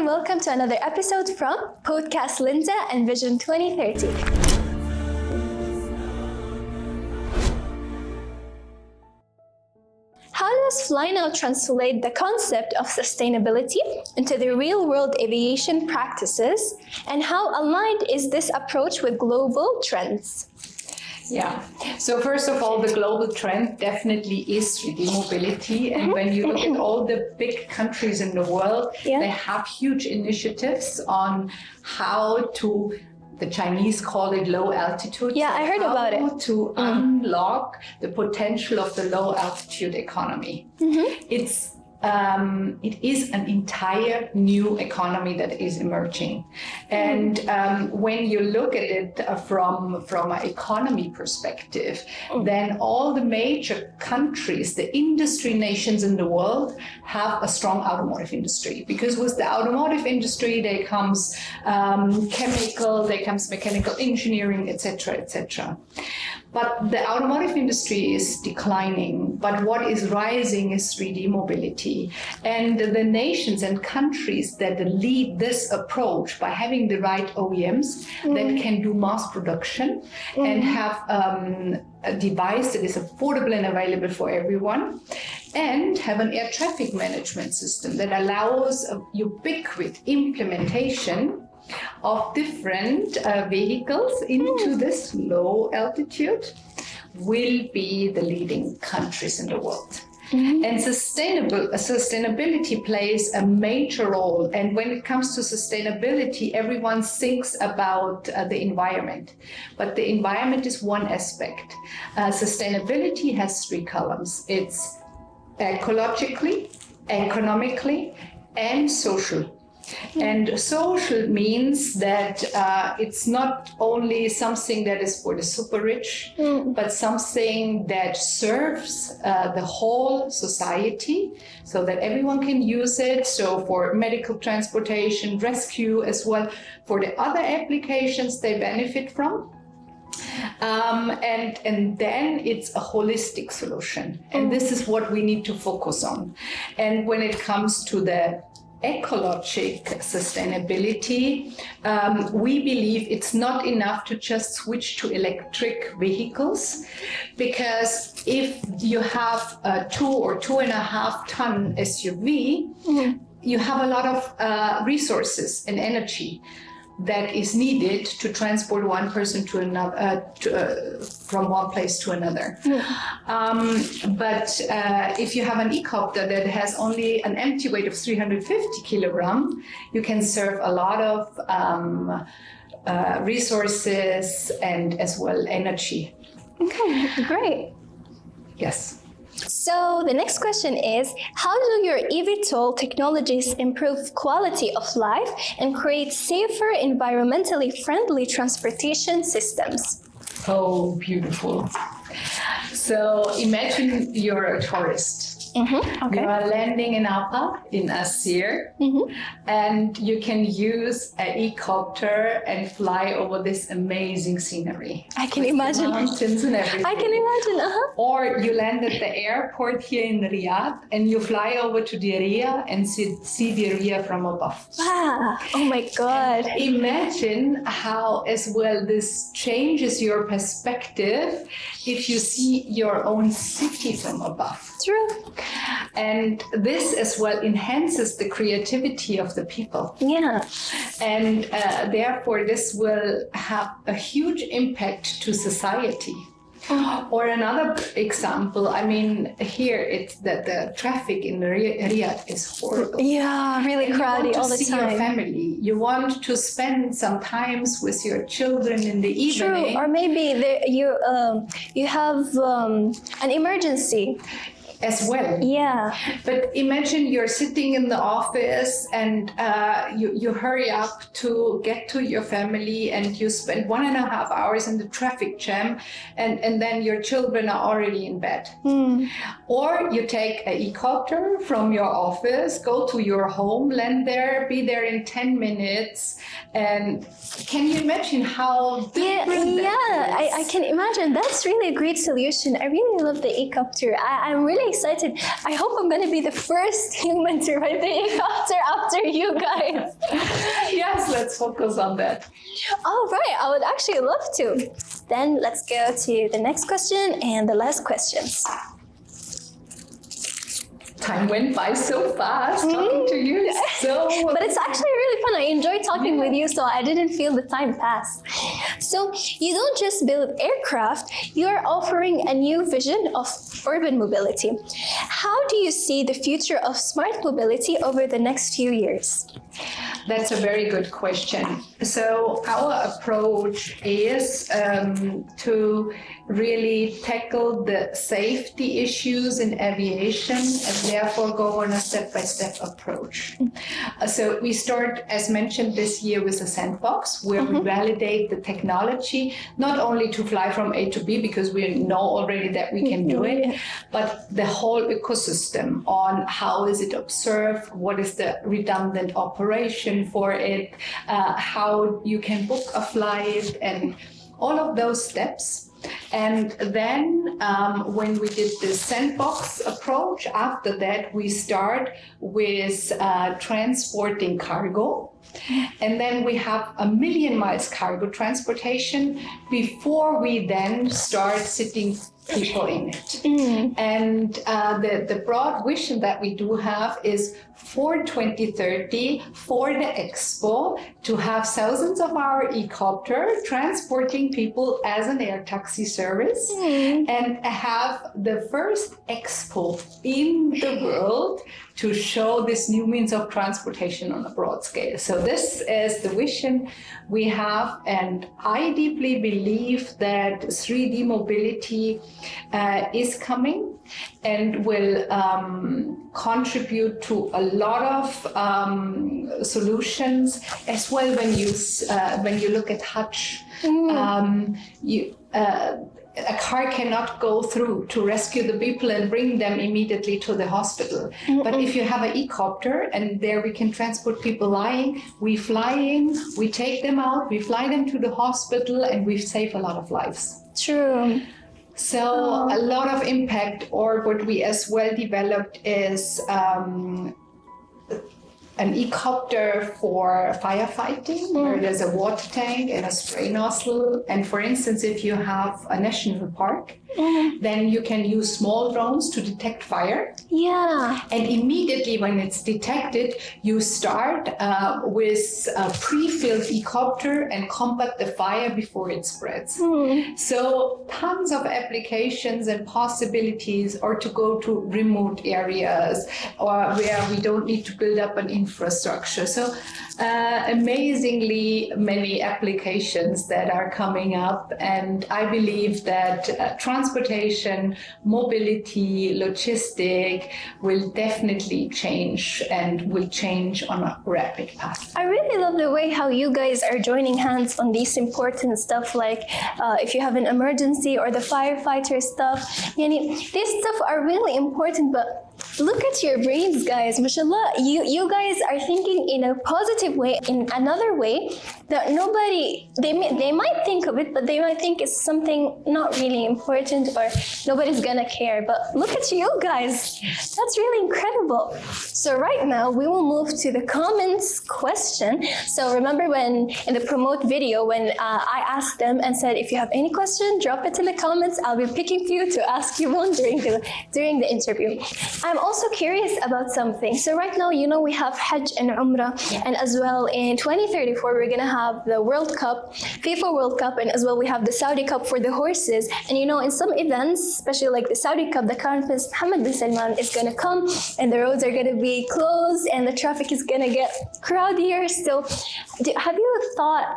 welcome to another episode from Podcast Linda and Vision 2030. How does FlyNow translate the concept of sustainability into the real-world aviation practices, and how aligned is this approach with global trends? Yeah. So first of all, the global trend definitely is 3D mobility. And when you look at all the big countries in the world, they have huge initiatives on how to, the Chinese call it low altitude. Yeah, I heard about it. To unlock the potential of the low altitude economy. It is an entire new economy that is emerging. And when you look at it from an economy perspective, then all the major countries, the industry nations in the world, have a strong automotive industry. Because with the automotive industry, there comes chemical, there comes mechanical engineering, etc., etc. But the automotive industry is declining, but what is rising is 3D mobility. And the nations and countries that lead this approach by having the right OEMs that can do mass production and have a device that is affordable and available for everyone, and have an air traffic management system that allows a ubiquitous implementation of different vehicles into this low altitude, will be the leading countries in the world. And sustainability plays a major role. And when it comes to sustainability, everyone thinks about the environment. But the environment is one aspect. Sustainability has three columns. It's ecologically, economically, and social. And social means that it's not only something that is for the super rich, but something that serves the whole society so that everyone can use it. So for medical transportation, rescue as well, for the other applications they benefit from. And then it's a holistic solution. And this is what we need to focus on. And when it comes to the ecologic sustainability, we believe it's not enough to just switch to electric vehicles, because if you have a 2 or 2.5 ton SUV, you have a lot of resources and energy that is needed to transport one person to another, from one place to another. But if you have an e-copter that has only an empty weight of 350 kilograms, you can serve a lot of resources and as well energy. Okay, great. Yes. So the next question is, how do your eVTOL technologies improve quality of life and create safer, environmentally friendly transportation systems? Oh, beautiful. So imagine you're a tourist. Okay. You are landing in Apa, in Asir, and you can use an e-copter and fly over this amazing scenery. I can imagine. Mountains and everything. I can imagine, Or you land at the airport here in Riyadh and you fly over to the area and see the area from above. Wow, oh my God. And imagine how as well this changes your perspective if you see your own city from above. True. And this as well enhances the creativity of the people. Yeah. And therefore this will have a huge impact to society. Or another example, I mean, here it's that the traffic in Riyadh is horrible. Yeah, really crowded all the time. You want to see your family. You want to spend some time with your children in the evening. True, or maybe you have an emergency. As well. Yeah. But imagine you're sitting in the office and you hurry up to get to your family and you spend 1.5 hours in the traffic jam and then your children are already in bed. Or you take an e-copter from your office, go to your home, land there, be there in 10 minutes. And can you imagine how different that is? I can imagine. That's really a great solution. I really love the e-copter. I'm really really excited. I hope I'm going to be the first human to ride the helicopter after you guys. Yes, let's focus on that. All right, I would actually love to. Then let's go to the next question and the last questions. Time went by so fast talking to you. But it's actually really fun. I enjoy talking with you, so I didn't feel the time pass. So you don't just build aircraft, you are offering a new vision of urban mobility. How do you see the future of smart mobility over the next few years? That's a very good question. So our approach is to really tackle the safety issues in aviation and therefore go on a step-by-step approach. So we start, as mentioned, this year with a sandbox where we validate the technology, not only to fly from A to B, because we know already that we can do it, but the whole ecosystem on how is it observed, what is the redundant operation for it, how you can book a flight, and all of those steps. And then when we did the sandbox approach, after that we start with transporting cargo. And then we have 1 million miles cargo transportation before we then start sitting people in it. And the broad vision that we do have is for 2030, for the Expo, to have thousands of our e-copter transporting people as an air taxi service and have the first Expo in the world to show this new means of transportation on a broad scale. So this is the vision we have, and I deeply believe that 3D mobility is coming and will contribute to a lot of solutions as well. When you look at Hajj, a car cannot go through to rescue the people and bring them immediately to the hospital. But if you have an e-copter and there we can transport people lying, we fly in, we take them out, we fly them to the hospital, and we save a lot of lives. True. So a lot of impact, or what we as well developed is an e-copter for firefighting, where there's a water tank and a spray nozzle. And for instance, if you have a national park, then you can use small drones to detect fire. Yeah. And immediately when it's detected, you start with a pre-filled e-copter and combat the fire before it spreads. So tons of applications and possibilities, or to go to remote areas or where we don't need to build up an infrastructure. So amazingly many applications that are coming up. And I believe that transportation, mobility, logistic will definitely change, and will change on a rapid path. I really love the way how you guys are joining hands on these important stuff, like if you have an emergency or the firefighter stuff. These stuff are really important, but look at your brains, guys. Mashallah, you guys are thinking in a positive way, in another way that they might think of it, but they might think it's something not really important or nobody's gonna care. But look at you guys. That's really incredible. So right now we will move to the comments question. So remember when in the promote video, when I asked them and said, if you have any question, drop it in the comments. I'll be picking for you to ask Yvonne during the interview. I'm also curious about something. So right now, we have Hajj and Umrah, and as well in 2034, we're gonna have the World Cup, FIFA World Cup, and as well we have the Saudi Cup for the horses. And in some events, especially like the Saudi Cup, the Crown Prince Mohammed bin Salman is gonna come, and the roads are gonna be closed, and the traffic is gonna get crowdier. So, have you thought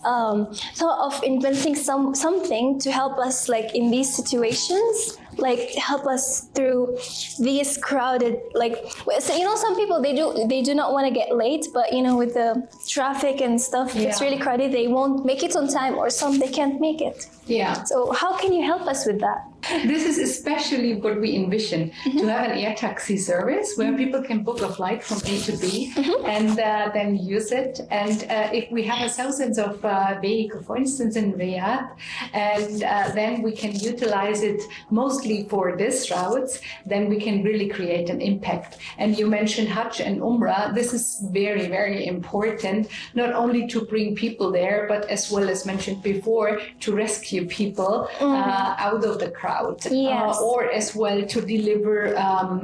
of inventing something to help us, like in these situations? Like help us through these crowded, so some people they do not want to get late, but with the traffic and stuff, if it's really crowded, they won't make it on time, or some they can't make it. Yeah. So how can you help us with that? This is especially what we envision, to have an air taxi service where people can book a flight from A to B and then use it. And if we have thousands of vehicles, for instance, in Riyadh, and then we can utilize it mostly for these routes, then we can really create an impact. And you mentioned Hajj and Umrah. This is very, very important, not only to bring people there, but as well as mentioned before, to rescue people out of the crowd. Or as well to deliver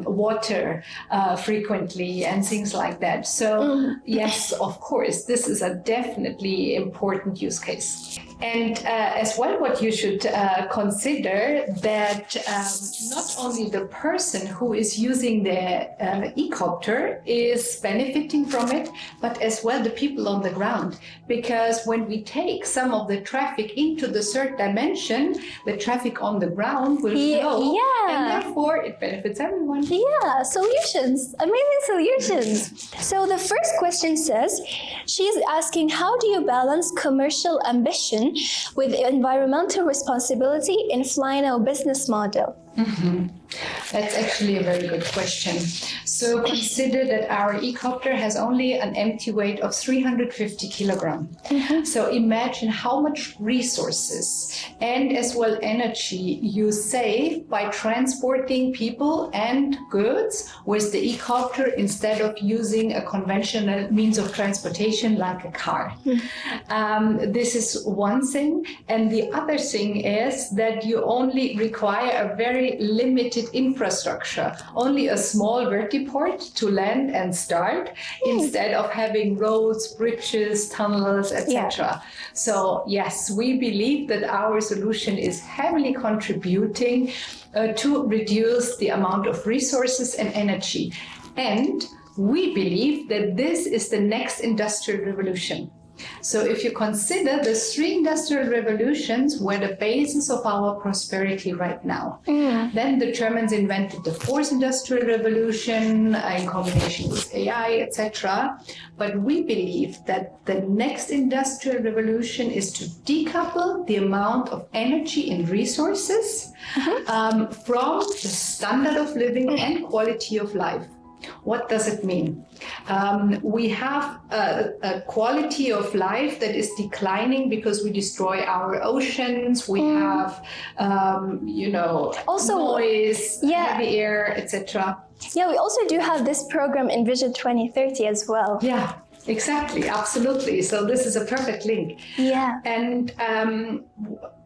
water frequently and things like that. So yes, of course, this is a definitely important use case. And as well, what you should consider that not only the person who is using the e-copter is benefiting from it, but as well the people on the ground. Because when we take some of the traffic into the third dimension, the traffic on the ground will flow, and therefore it benefits everyone. Yeah, solutions, amazing solutions. So the first question says, she's asking, how do you balance commercial ambition with environmental responsibility in FlyNow business model? That's actually a very good question. So consider that our e-copter has only an empty weight of 350 kilograms. So imagine how much resources and as well energy you save by transporting people and goods with the e-copter instead of using a conventional means of transportation like a car. This is one thing. And the other thing is that you only require a very limited infrastructure, only a small vertiport to land and start, instead of having roads, bridges, tunnels, etc. So yes, we believe that our solution is heavily contributing to reduce the amount of resources and energy. And we believe that this is the next industrial revolution. So if you consider the three industrial revolutions were the basis of our prosperity right now, then the Germans invented the fourth industrial revolution in combination with AI, etc. But we believe that the next industrial revolution is to decouple the amount of energy and resources from the standard of living and quality of life. What does it mean? We have a quality of life that is declining because we destroy our oceans. We have, also noise, heavy air, etc. Yeah, we also do have this program in Vision 2030 as well. Yeah, exactly, absolutely. So this is a perfect link. Yeah. And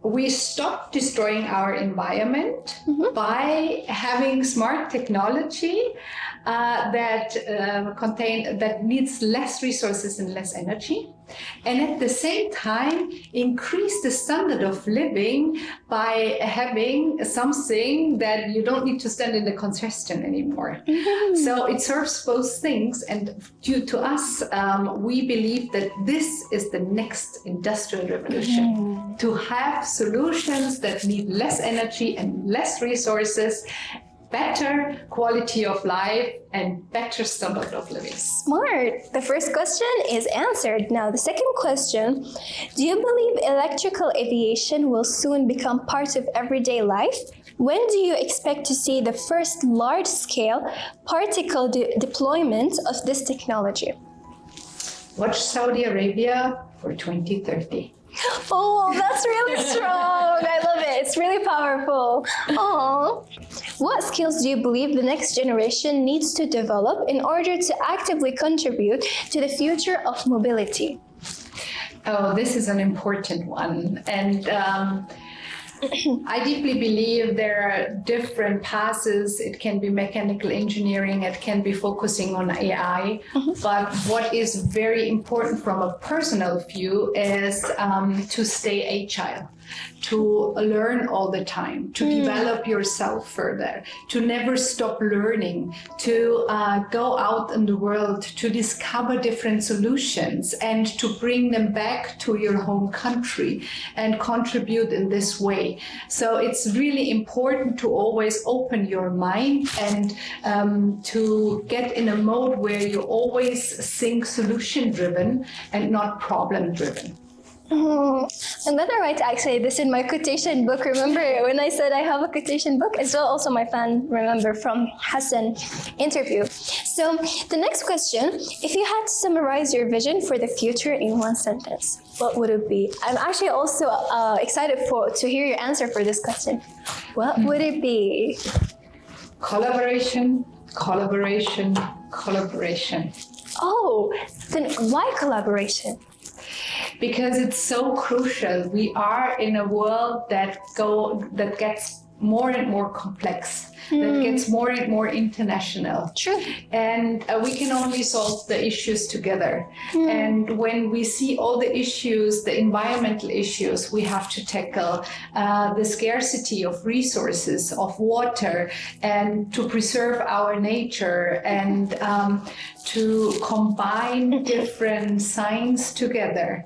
we stop destroying our environment by having smart technology that needs less resources and less energy, and at the same time increase the standard of living by having something that you don't need to stand in the congestion anymore. So it serves both things, and due to us, we believe that this is the next industrial revolution, to have solutions that need less energy and less resources, better quality of life, and better standard of living. Smart. The first question is answered. Now, the second question, do you believe electrical aviation will soon become part of everyday life? When do you expect to see the first large-scale particle deployment of this technology? Watch Saudi Arabia for 2030. Oh, that's really strong. I love it. It's really powerful. Oh, what skills do you believe the next generation needs to develop in order to actively contribute to the future of mobility? Oh, this is an important one. And I deeply believe there are different paths. It can be mechanical engineering, it can be focusing on AI. But what is very important from a personal view is to stay agile, to learn all the time, to develop yourself further, to never stop learning, to go out in the world, to discover different solutions and to bring them back to your home country and contribute in this way. So it's really important to always open your mind and to get in a mode where you always think solution driven and not problem driven. I'm gonna write actually this in my quotation book. Remember when I said I have a quotation book? As well, also my fan remember from Hassan interview. So the next question, if you had to summarize your vision for the future in one sentence, what would it be? I'm actually also excited to hear your answer for this question. What would it be? Collaboration, collaboration, collaboration. Oh, then why collaboration? Because it's so crucial. We are in a world that gets more and more complex, that gets more and more international. True. And we can only solve the issues together. And when we see all the issues, the environmental issues we have to tackle, the scarcity of resources, of water, and to preserve our nature, and to combine different science together.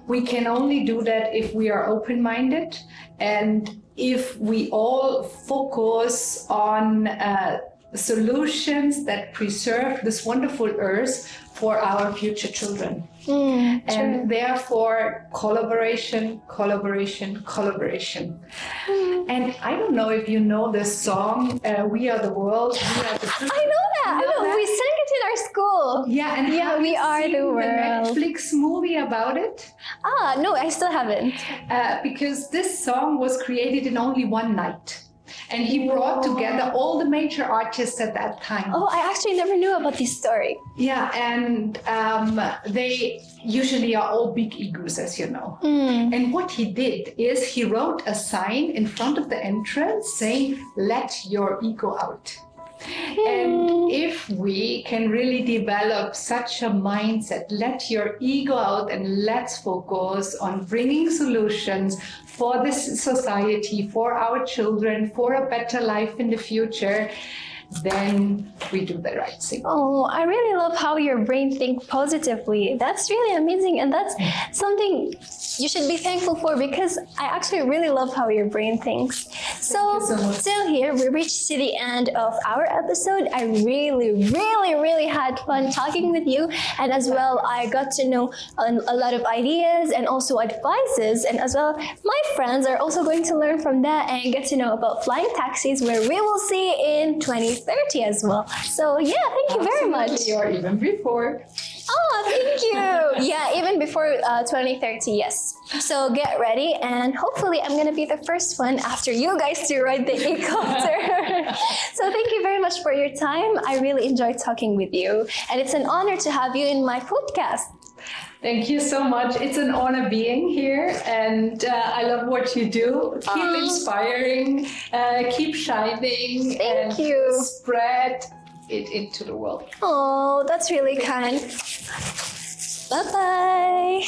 We can only do that if we are open-minded and if we all focus on solutions that preserve this wonderful earth for our future children. And therefore, collaboration, collaboration, collaboration. And I don't know if you know the song, We Are the World, We Are the Future. I know that. I know. We sang it in our school. Yeah, and Yeah, We Are the World. The Netflix movie about it? No, I still haven't. Because this song was created in only one night. And he brought together all the major artists at that time. Oh, I actually never knew about this story. Yeah, and they usually are all big egos, as you know. And what he did is he wrote a sign in front of the entrance saying, "Let your ego out." And if we can really develop such a mindset, let your ego out and let's focus on bringing solutions for this society, for our children, for a better life in the future, then we do the right thing. Oh, I really love how your brain thinks positively. That's really amazing. And that's something you should be thankful for, because I actually really love how your brain thinks. So still here, we reached to the end of our episode. I really had fun talking with you. And as well, I got to know a lot of ideas and also advices. And as well, my friends are also going to learn from that and get to know about flying taxis, where we will see in 2030 as well. So yeah, thank you very much. Or even before. Oh, thank you. Yeah, even before 2030, yes. So get ready, and hopefully I'm going to be the first one after you guys to ride the helicopter. So thank you very much for your time. I really enjoyed talking with you, and it's an honor to have you in my podcast. Thank you so much. It's an honor being here, and I love what you do. Keep inspiring, keep shining, Thank you. Spread it into the world. Oh, that's really kind. Bye-bye.